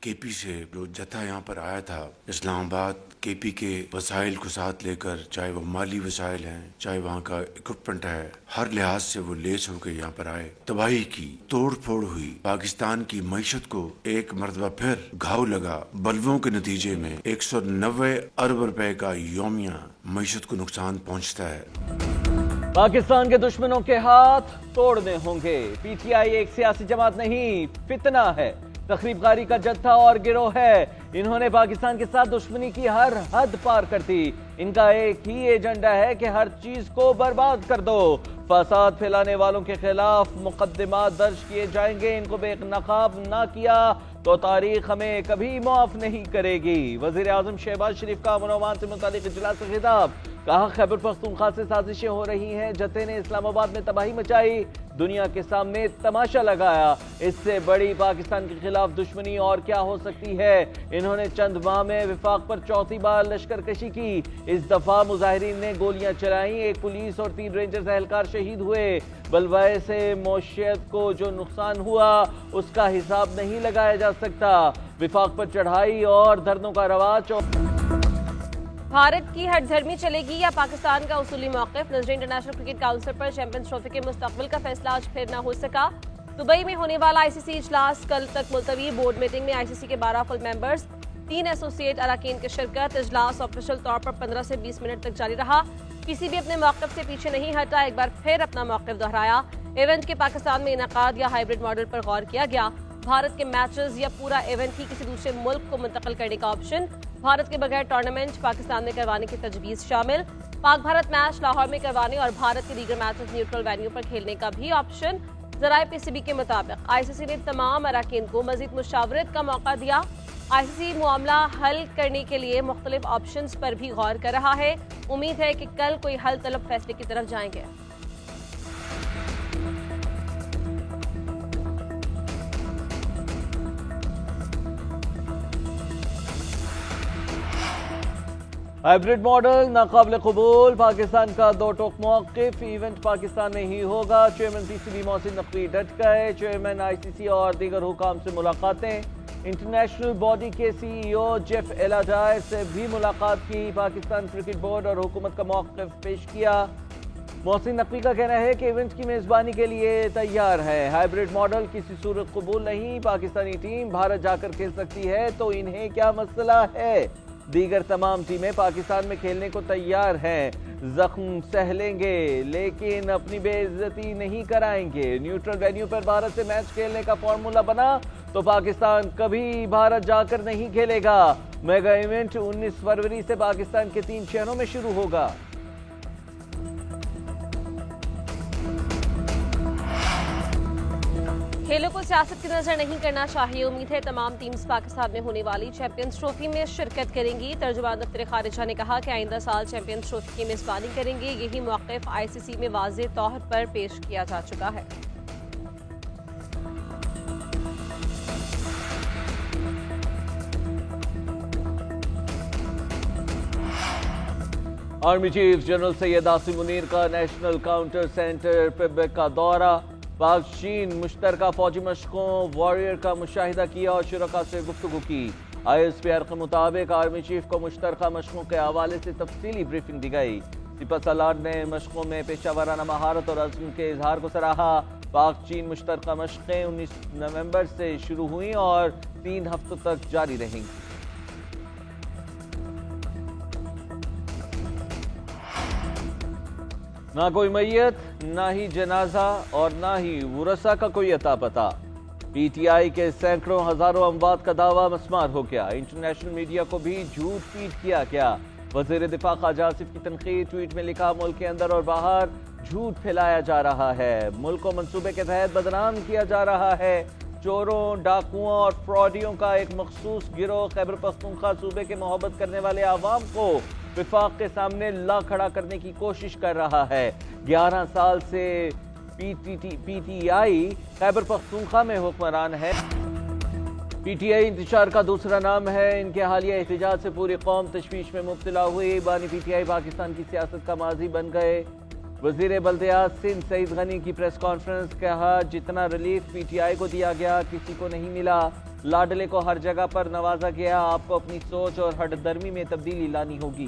KP से जो जत्था यहाँ पर आया था इस्लामाबाद, केपी के वसाइल को साथ लेकर, चाहे वो माली वसाइल हैं, चाहे वहाँ का इक्विपमेंट है, हर लिहाज से वो लेस होकर यहाँ पर आए, तबाही की, तोड़ फोड़ हुई। पाकिस्तान की मईशत को एक मरतबा फिर घाव लगा। बल्बों के नतीजे में 190 अरब रुपए का यौमिया मईशत को नुकसान पहुँचता है। पाकिस्तान के दुश्मनों के हाथ तोड़ने होंगे। पीटीआई एक सियासी जमात नहीं, फितना है, तखरीबकारी का जत्था और गिरोह है। इन्होंने पाकिस्तान के साथ दुश्मनी की हर हद पार कर दी। इनका एक ही एजेंडा है कि हर चीज को बर्बाद कर दो। फसाद फैलाने वालों के खिलाफ मुकदमा दर्ज किए जाएंगे। इनको बेनकाब ना किया तो तारीख हमें कभी माफ नहीं करेगी। वजीर आजम शहबाज शरीफ का अमन से मुतालिक इजलास से खिताब। कहा खैबर पख्तूनख्वा से साजिशें हो रही हैं। जत्थे ने इस्लामाबाद में तबाही मचाई, दुनिया के सामने तमाशा लगाया। इससे बड़ी पाकिस्तान के खिलाफ दुश्मनी और क्या हो सकती है। इन्होंने चंद माह में विफाक पर चौथी बार लश्करकशी की। इस दफा मुजाहिरीन ने गोलियां चलाई। एक पुलिस और 3 रेंजर्स एहलकार शहीद हुए। बलवाए से मौशियत को जो नुकसान हुआ उसका हिसाब नहीं लगाया जा सकता। विफाक पर चढ़ाई और धरनों का रवाज। भारत की हठधर्मी चलेगी या पाकिस्तान का उसूली मौक़िफ़। नजरीन इंटरनेशनल क्रिकेट काउंसिल पर चैंपियंस ट्रॉफी के मुस्तकबिल का फैसला आज फिर न हो सका। दुबई में होने वाला आईसीसी इजलास कल तक मुलतवी। बोर्ड मीटिंग में आईसीसी के 12 फुल मेंबर्स, 3 एसोसिएट अरकान की शिरकत। इजलास ऑफिशियल तौर पर 15 से 20 मिनट तक जारी रहा। किसी भी अपने मौक़िफ़ से पीछे नहीं हटा, एक बार फिर अपना मौक़िफ़ दोहराया। इवेंट के पाकिस्तान में इनकाद या हाइब्रिड मॉडल पर गौर किया गया। भारत के मैचेस या पूरा इवेंट ही किसी दूसरे मुल्क को मुंतकिल करने का ऑप्शन। भारत के बगैर टूर्नामेंट पाकिस्तान में करवाने की तजवीज़ शामिल। पाक भारत मैच लाहौर में करवाने और भारत के दीगर मैचेस न्यूट्रल वेन्यू पर खेलने का भी ऑप्शन। ज़राए पीसीबी के मुताबिक आईसीसी ने तमाम अरकान को मजीद मुशावरत का मौका दिया। आईसीसी मामला हल करने के लिए मुख्तलिफ ऑप्शंस पर भी गौर कर रहा है। उम्मीद है कि कल कोई हल तलब फैसले की तरफ जाएंगे। हाइब्रिड मॉडल नाकाबिल कबूल। पाकिस्तान का दो टोक मौक़िफ़। इवेंट पाकिस्तान में ही होगा। चेयरमैन पीसीबी मोहसिन नकवी डट गए। चेयरमैन आईसीसी और दीगर हुकाम से मुलाकातें। इंटरनेशनल बॉडी के सीईओ जेफ एलाडायर से भी मुलाकात की। पाकिस्तान क्रिकेट बोर्ड और हुकूमत का मौक़िफ़ पेश किया। मोहसिन नकवी का कहना है कि इवेंट की मेज़बानी के लिए तैयार है। हाइब्रिड मॉडल किसी सूरत कबूल नहीं। पाकिस्तानी टीम भारत जाकर खेल सकती है तो इन्हें क्या मसला है। दीगर तमाम टीमें पाकिस्तान में खेलने को तैयार हैं। जख्म सह लेंगे लेकिन अपनी बेइज्जती नहीं कराएंगे। न्यूट्रल वेन्यू पर भारत से मैच खेलने का फॉर्मूला बना तो पाकिस्तान कभी भारत जाकर नहीं खेलेगा। मेगा इवेंट 19 फरवरी से पाकिस्तान के 3 शहरों में शुरू होगा। खेलों को सियासत की नजर नहीं करना चाहिए। उम्मीद है तमाम टीम्स पाकिस्तान में होने वाली चैंपियंस ट्रॉफी में शिरकत करेंगी। तर्जुमान दफ्तर खारिजा ने कहा कि आइंदा साल चैंपियंस ट्रॉफी की मेजबानी करेंगे। यही मौक़िफ़ आईसीसी में वाज़ेह तौर पर पेश किया जा चुका है। Army chief general Syed Asim Munir का नेशनल काउंटर सेंटर पिबक का दौरा। पाक चीन मुश्तरका फौजी मशकों वॉरियर का मुशाहिदा किया और शुरका से गुफ्तगू की। ISPR के मुताबिक आर्मी चीफ को मुश्तरका मशकों के हवाले से तफसीली ब्रीफिंग दी गई। सिपह सलार ने मशकों में पेशावराना महारत और अज़्म के इजहार को सराहा। पाक चीन मुश्तरका मशकें 19 नवंबर से शुरू हुई और 3 हफ्तों तक जारी रहेंगी। ना कोई मैयत, ना ही जनाजा और ना ही वरसा का कोई अता पता। पीटीआई के सैकड़ों हजारों अमवात का दावा मस्मार हो गया। इंटरनेशनल मीडिया को भी झूठ फीड किया गया। वजीर दिफा ख्वाजा आसिफ की तनकीद। ट्वीट में लिखा, मुल्क के अंदर और बाहर झूठ फैलाया जा रहा है। मुल्क को मंसूबे के तहत बदनाम किया जा रहा है। चोरों, डाकुओं और फ्रॉडियों का एक मखसूस गिरोह खैबर पख्तूनख्वा सूबे के मोहब्बत करने वाले आवाम को विफाक के सामने ला खड़ा करने की कोशिश कर रहा है। 11 साल से पीटीआई खैबर पख्तूनख्वा में हुक्मरान है। पीटीआई इंतशार का दूसरा नाम है। इनके हालिया एहतजाज से पूरी कौम तशवीश में मुब्तला हुई। बानी पीटीआई पाकिस्तान की सियासत का माजी बन गए। वजीर बल्दियात सिंध सईद गनी की प्रेस कॉन्फ्रेंस। कहा, जितना रिलीफ पीटीआई को दिया गया किसी को नहीं मिला। लाडले को हर जगह पर नवाजा गया, आपको अपनी सोच और हठधर्मी में तब्दीली लानी होगी।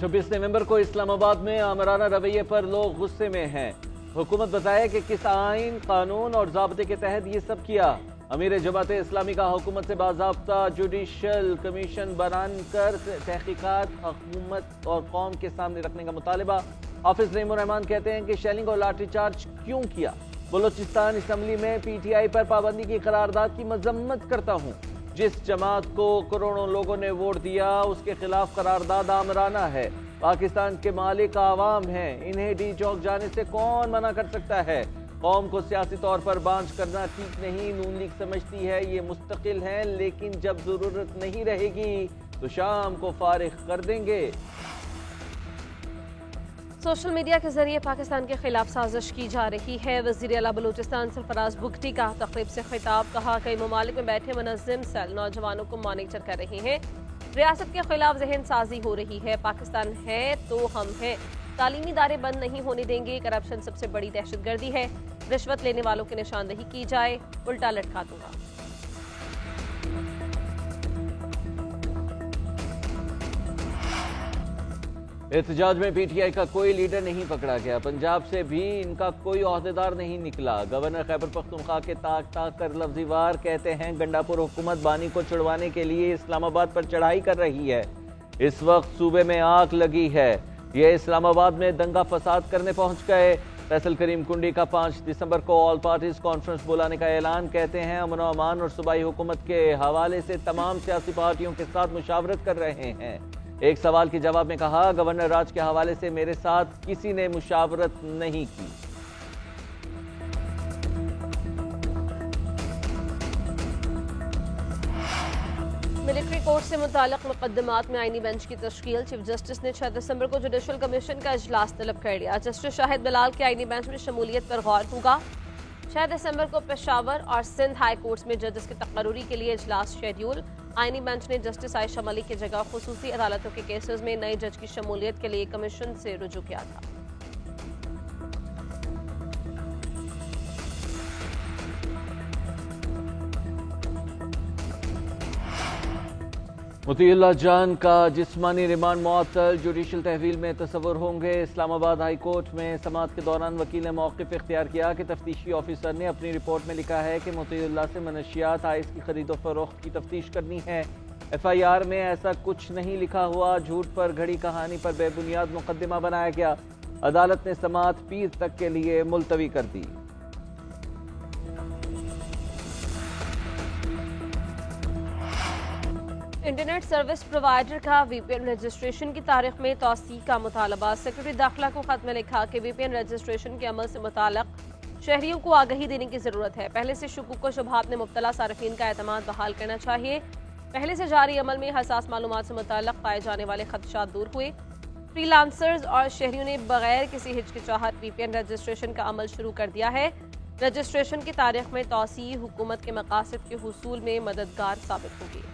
छब्बीस नवंबर को इस्लामाबाद में आमराना रवैये पर लोग गुस्से में हैं। हुकूमत बताए कि किस आइन, कानून और ज़ाब्ते के तहत ये सब किया। अमीर जमाते इस्लामी का हुकूमत से बाज़ाब्ता जुडिशल कमीशन बनाकर तहकीकात हुकूमत और कौम के सामने रखने का मुतालबा। हाफिज नईमुर रहमान कहते हैं कि शेलिंग और लाठीचार्ज क्यों किया। बलोचिस्तान असम्बली में PTI पर पाबंदी की करारदाद की मजम्मत करता हूँ। जिस जमात को करोड़ों लोगों ने वोट दिया उसके खिलाफ करारदाद आमराना है। पाकिस्तान के मालिक आवाम हैं, इन्हें डी चौक जाने से कौन मना कर सकता है। कौम को सियासी तौर पर बांझ करना ठीक नहीं। नून लीग समझती है ये मुस्तकिल हैं, लेकिन जब जरूरत नहीं रहेगी तो शाम को फारिग कर देंगे। सोशल मीडिया के जरिए पाकिस्तान के खिलाफ साजिश की जा रही है। वज़ीर आला बलूचिस्तान सरफराज बुगटी का तकरीब से खिताब। कहा कई ममालिक में बैठे मुनज़्ज़म सेल नौजवानों को मॉनिटर कर रहे हैं। रियासत के खिलाफ जहन साजी हो रही है। पाकिस्तान है तो हम हैं। तालीमी इदारे बंद नहीं होने देंगे। करप्शन सबसे बड़ी दहशतगर्दी है। रिश्वत लेने वालों की निशानदेही की जाए, उल्टा लटका दूंगा। एहतजाज में PTI का कोई लीडर नहीं पकड़ा गया। पंजाब से भी इनका कोई ओहदेदार नहीं निकला। गवर्नर खैबर पख्तूनख्वा के ताक ताक कर लफ्ज़ी वार कहते हैं गंडापुर हुकूमत बानी को छुड़वाने के लिए इस्लामाबाद पर चढ़ाई कर रही है। इस वक्त सूबे में आग लगी है। ये इस्लामाबाद में दंगा फसाद करने पहुंच गए। फैसल करीम कुंडी का 5 दिसंबर को ऑल पार्टीज कॉन्फ्रेंस बुलाने का ऐलान। कहते हैं अमन व अमान और सूबाई हुकूमत के हवाले से तमाम सियासी पार्टियों के साथ मुशावरत कर रहे हैं। एक सवाल के जवाब में कहा गवर्नर राज के हवाले से मेरे साथ किसी ने मुशावरत नहीं की। मिलिट्री कोर्ट से मुताल्लिक मुकदमात में आईनी बेंच की तश्कील। चीफ जस्टिस ने 6 दिसंबर को जुडिशल कमीशन का इजलास तलब कर लिया। जस्टिस शाहिद बिलाल के आईनी बेंच में शमूलियत पर गौर होगा। 6 दिसंबर को पेशावर और सिंध हाई कोर्ट्स में जजेस की तकर्री के लिए इजलास शेड्यूल। आईनी बेंच ने जस्टिस आयशा मलिक की जगह खुसूसी अदालतों के केसेस में नए जज की शमूलियत के लिए कमीशन से रुजू किया था। मोतीउल्लाह जान का जिस्मानी रिमांड मुअत्तल। जुडिशल तहवील में तसव्वुर होंगे। इस्लामाबाद हाई कोर्ट में समाअत के दौरान वकील ने मौक़िफ़ इख्तियार किया कि तफ्तीशी ऑफिसर ने अपनी रिपोर्ट में लिखा है कि मोतीउल्लाह से मनशियात आइस की खरीदो फरोख्त की तफ्तीश करनी है। FIR में ऐसा कुछ नहीं लिखा हुआ। झूठ पर घड़ी कहानी पर बेबुनियाद मुकदमा बनाया गया। अदालत ने समाअत पीर तक के लिए मुलतवी कर दी। इंटरनेट सर्विस प्रोवाइडर का VPN रजिस्ट्रेशन की तारीख में तौसीह का मुतालबा। सेक्रेटरी दाखिला को खत में लिखा कि VPN रजिस्ट्रेशन के अमल से मुताल्लिक शहरियों को आगाही देने की जरूरत है। पहले से शुकूक व शुबहात में मुब्तला सार्फिन का एतमाद बहाल करना चाहिए। पहले से जारी अमल में हसास मालूमात से मुताल्लिक पाए जाने वाले खदशात दूर हुए। फ्रीलांसर्स और शहरियों ने बगैर किसी हिचकिचाहट VPN रजिस्ट्रेशन का अमल शुरू कर दिया है। रजिस्ट्रेशन की तारीख में तौसीह हुकूमत के मकासद के हुसूल में मददगार साबित होगी।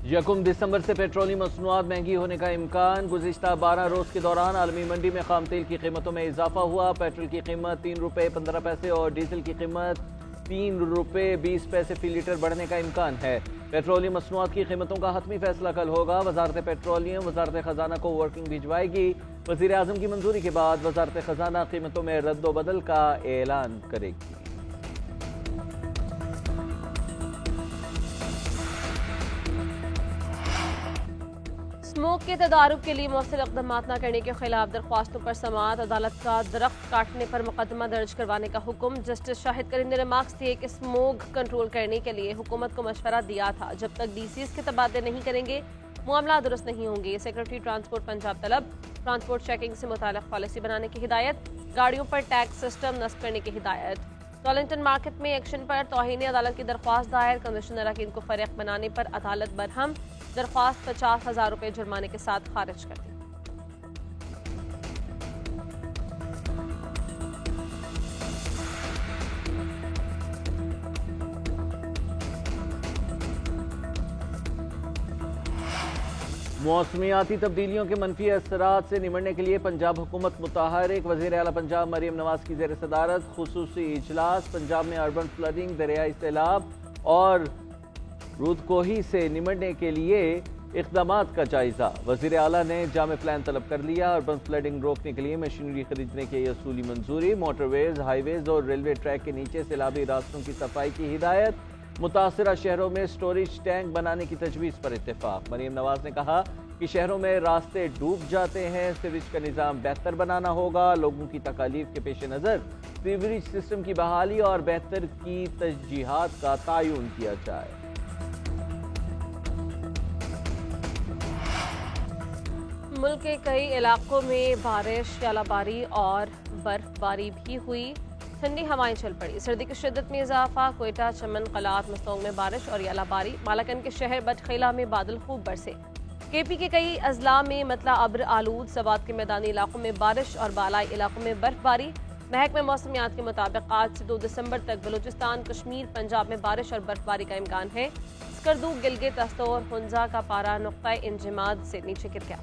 यकम दिसंबर से पेट्रोलियम मसनूआत महंगी होने का इम्कान। गुज़िश्ता 12 रोज के दौरान आलमी मंडी में खाम तेल की कीमतों में इजाफा हुआ। पेट्रोल की कीमत 3 रुपये 15 पैसे और डीजल की कीमत 3 रुपये 20 पैसे फी लीटर बढ़ने का इम्कान है। पेट्रोलियम मसनूआत की कीमतों का हतमी फैसला कल होगा। वजारत पेट्रोलियम वजारत खजाना को वर्किंग भिजवाएगी। वज़ीर आज़म की मंजूरी के बाद वजारत खजाना कीमतों में रद्दोबदल का ऐलान करेगी। स्मोक के तदारुक के लिए मौसर इक़दाम न करने के खिलाफ दरख्वास्तों पर समाअत। अदालत का दरख्त काटने पर मुकदमा दर्ज करवाने का हुक्म। जस्टिस शाहिद करीम ने रिमार्क्स दिए कि स्मोक कंट्रोल करने के लिए हुकूमत को मशवरा दिया था। जब तक DCs के तबादले नहीं करेंगे मामला दुरुस्त नहीं होंगे। सेक्रेटरी ट्रांसपोर्ट पंजाब तलब। ट्रांसपोर्ट चेकिंग से मुताल्लिक़ पॉलिसी बनाने की हिदायत। गाड़ियों पर टैक्स सिस्टम नस्ब करने की हिदायत। टॉलिंगटन मार्केट में एक्शन पर तौहीन अदालत की दरख्वास्त दायर। कमिश्नर अकील को फरीक बनाने पर अदालत बरहम। दरख्वास्त 50,000 रुपये जुर्माने के साथ खारिज कर दी। मौसमियाती तब्दीलियों के मनफी असरात से निमटने के लिए पंजाब हुकूमत मुताहरिक। वज़ीर आला पंजाब मरियम नवाज की ज़ेर सदारत खुसूसी इजलास। पंजाब में अर्बन फ्लडिंग, दरियाई सैलाब और रूदकोही से निमटने के लिए इक़दामात का जायजा। वज़ीर आला ने जामे प्लान तलब कर लिया। अर्बन फ्लडिंग रोकने के लिए मशीनरी खरीदने की असूली मंजूरी। मोटरवेज, हाईवेज और रेलवे ट्रैक के नीचे सैलाबी रास्तों की सफाई की हिदायत। मुतासरा शहरों में स्टोरेज टैंक बनाने की तजवीज़ पर इत्तेफाक। मरियम नवाज ने कहा कि शहरों में रास्ते डूब जाते हैं, सीवरेज का निज़ाम बेहतर बनाना होगा। लोगों की तकालीफ के पेश नज़र सीवरेज सिस्टम की बहाली और बेहतर की तजहीज़ात का तयन किया जाए। मुल्क के कई इलाकों में बारिश, यालाबारी और बर्फबारी भी हुई। ठंडी हवाएं चल पड़ी। सर्दी की शिद्दत में इजाफा। कोयटा, चमन, कलात, मस्तोंग में बारिश और यालाबारी। मालाकन के शहर बटखेला में बादल खूब बरसे। केपी के कई अजला में मतला अब्र आलूद। सवात के मैदानी इलाकों में बारिश और बालाई इलाकों में बर्फबारी। महकमे मौसमियात के मुताबिक आज से 2 दिसंबर तक बलूचिस्तान, कश्मीर, पंजाब में बारिश और बर्फबारी का इम्कान है। स्कर्दू, गिलगित, अस्तोर, हुंजा का पारा नुक्ता इंजमाद से नीचे गिर गया।